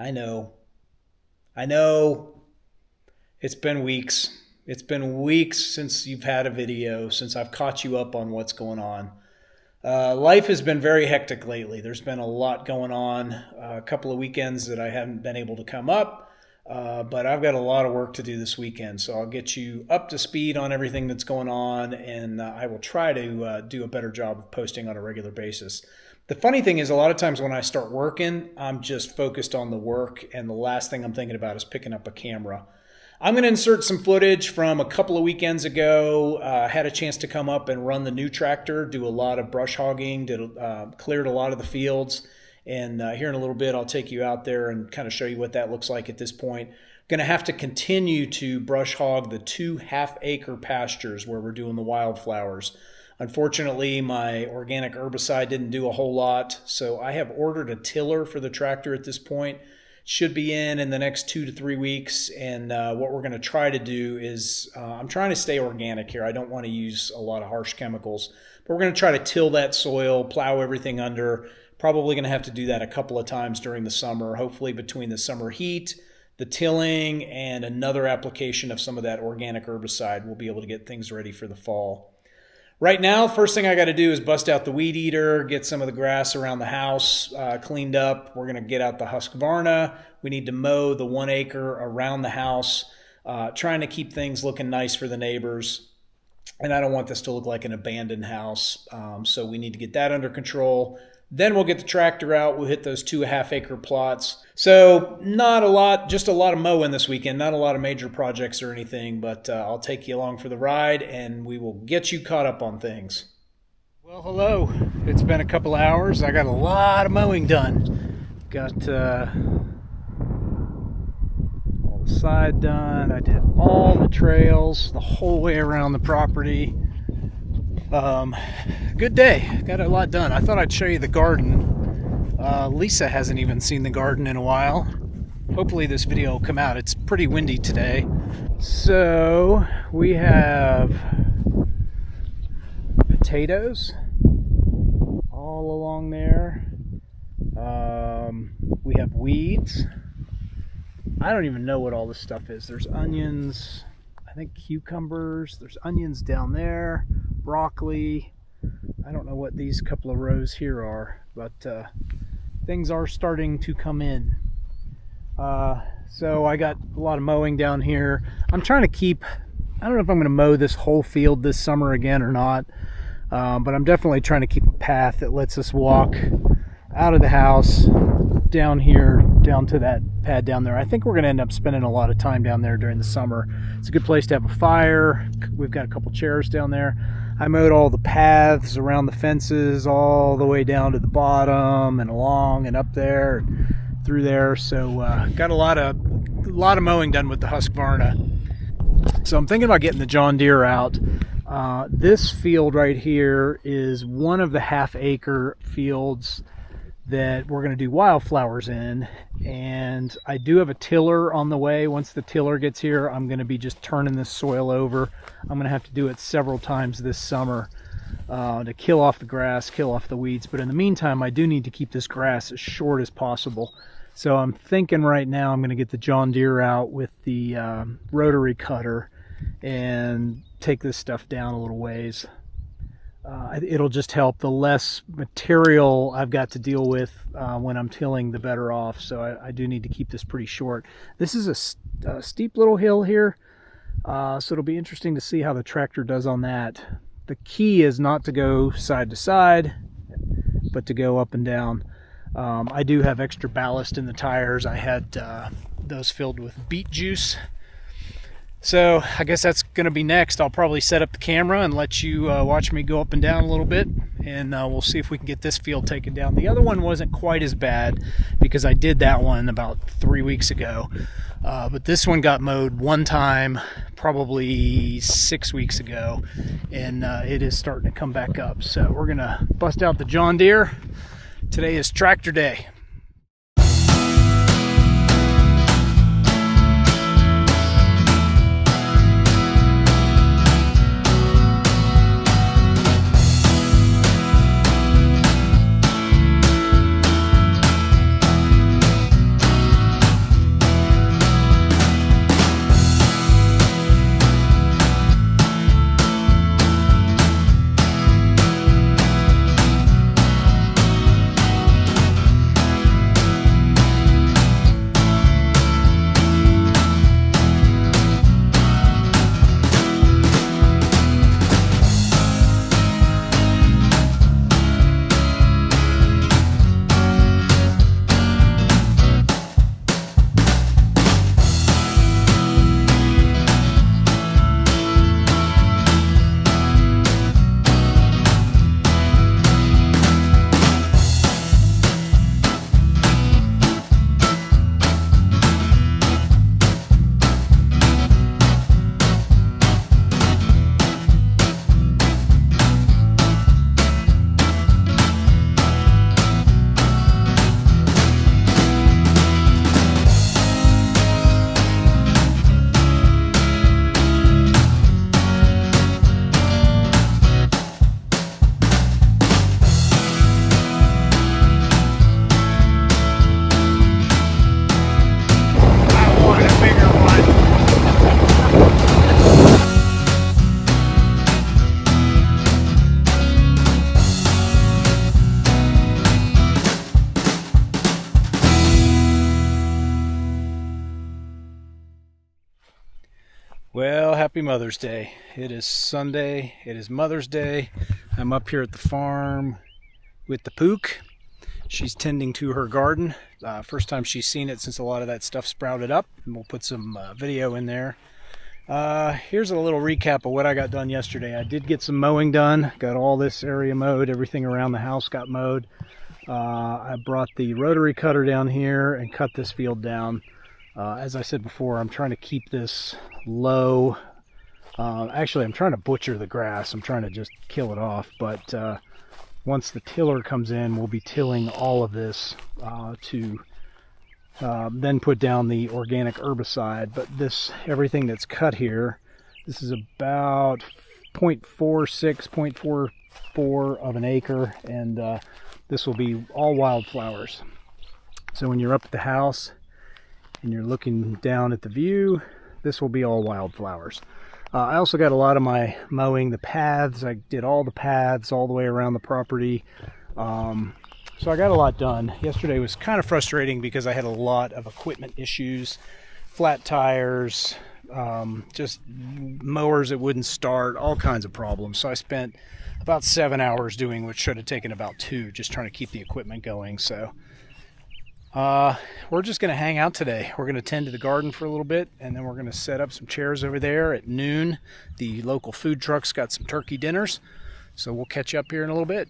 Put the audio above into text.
I know. I know. It's been weeks. It's been weeks since you've had a video, since I've caught you up on what's going on. Life has been very hectic lately. There's been a lot going on. A couple of weekends that I haven't been able to come up, but I've got a lot of work to do this weekend. So I'll get you up to speed on everything that's going on, and I will try to do a better job of posting on a regular basis. The funny thing is, a lot of times when I start working, I'm just focused on the work, and the last thing I'm thinking about is picking up a camera. I'm going to insert some footage from a couple of weekends ago. Had a chance to come up and run the new tractor, do a lot of brush hogging, cleared a lot of the fields. And here in a little bit, I'll take you out there and kind of show you what that looks like at this point. Going to have to continue to brush hog the 2 half-acre pastures where we're doing the wildflowers. Unfortunately, my organic herbicide didn't do a whole lot, so I have ordered a tiller for the tractor at this point. Should be in the next 2 to 3 weeks, and what we're going to try to do is I'm trying to stay organic here. I don't want to use a lot of harsh chemicals, but we're going to try to till that soil, plow everything under. Probably going to have to do that a couple of times during the summer, hopefully between the summer heat, the tilling, and another application of some of that organic herbicide. We'll be able to get things ready for the fall. Right now, first thing I got to do is bust out the weed eater, get some of the grass around the house cleaned up. We're going to get out the Husqvarna. We need to mow the 1 acre around the house, trying to keep things looking nice for the neighbors. And I don't want this to look like an abandoned house, so we need to get that under control. Then we'll get the tractor out. We'll hit those 2 half-acre plots. So not a lot, just a lot of mowing this weekend. Not a lot of major projects or anything, but I'll take you along for the ride, and we will get you caught up on things. Well, hello. It's been a couple hours. I got a lot of mowing done. Got all the side done. I did all the trails the whole way around the property. Good day. Got a lot done. I thought I'd show you the garden. Lisa hasn't even seen the garden in a while. Hopefully this video will come out. It's pretty windy today. So we have potatoes all along there. We have weeds. I don't even know what all this stuff is. There's onions, I think cucumbers. There's onions down there. Broccoli. I don't know what these couple of rows here are, but things are starting to come in. So I got a lot of mowing down here. I'm trying to keep, I don't know if I'm going to mow this whole field this summer again or not, but I'm definitely trying to keep a path that lets us walk out of the house down here, down to that pad down there. I think we're going to end up spending a lot of time down there during the summer. It's a good place to have a fire. We've got a couple chairs down there. I mowed all the paths around the fences all the way down to the bottom and along and up there and through there. So got a lot of mowing done with the Husqvarna. So I'm thinking about getting the John Deere out. This field right here is one of the half-acre fields that we're going to do wildflowers in, and I do have a tiller on the way. Once the tiller gets here, I'm going to be just turning this soil over. I'm going to have to do it several times this summer to kill off the grass, kill off the weeds, but in the meantime I do need to keep this grass as short as possible. So I'm thinking right now I'm going to get the John Deere out with the rotary cutter and take this stuff down a little ways. It'll just help. The less material I've got to deal with when I'm tilling, the better off. So I do need to keep this pretty short. This is a steep little hill here, so it'll be interesting to see how the tractor does on that. The key is not to go side to side, but to go up and down. I do have extra ballast in the tires. I had those filled with beet juice. So I guess that's going to be next. I'll probably set up the camera and let you watch me go up and down a little bit, and we'll see if we can get this field taken down. The other one wasn't quite as bad because I did that one about 3 weeks ago, but this one got mowed one time probably 6 weeks ago, and it is starting to come back up. So we're going to bust out the John Deere. Today is tractor day. Well, happy Mother's Day. It is Sunday. It is Mother's Day. I'm up here at the farm with the Pook. She's tending to her garden. First time she's seen it since a lot of that stuff sprouted up. And we'll put some video in there. Here's a little recap of what I got done yesterday. I did get some mowing done. Got all this area mowed. Everything around the house got mowed. I brought the rotary cutter down here and cut this field down. As I said before, I'm trying to keep this low. Actually, I'm trying to butcher the grass. I'm trying to just kill it off. But once the tiller comes in, we'll be tilling all of this to then put down the organic herbicide. But everything that's cut here, this is about 0.46, 0.44 of an acre, and this will be all wildflowers. So when you're up at the house and you're looking down at the view, this will be all wildflowers. I also got a lot of my mowing, the paths. I did all the paths all the way around the property. So I got a lot done. Yesterday was kind of frustrating because I had a lot of equipment issues, flat tires, just mowers that wouldn't start, all kinds of problems. So I spent about 7 hours doing what should have taken about 2, just trying to keep the equipment going. So we're just going to hang out today. We're going to tend to the garden for a little bit, and then we're going to set up some chairs over there at noon. The local food truck's got some turkey dinners, so we'll catch up here in a little bit.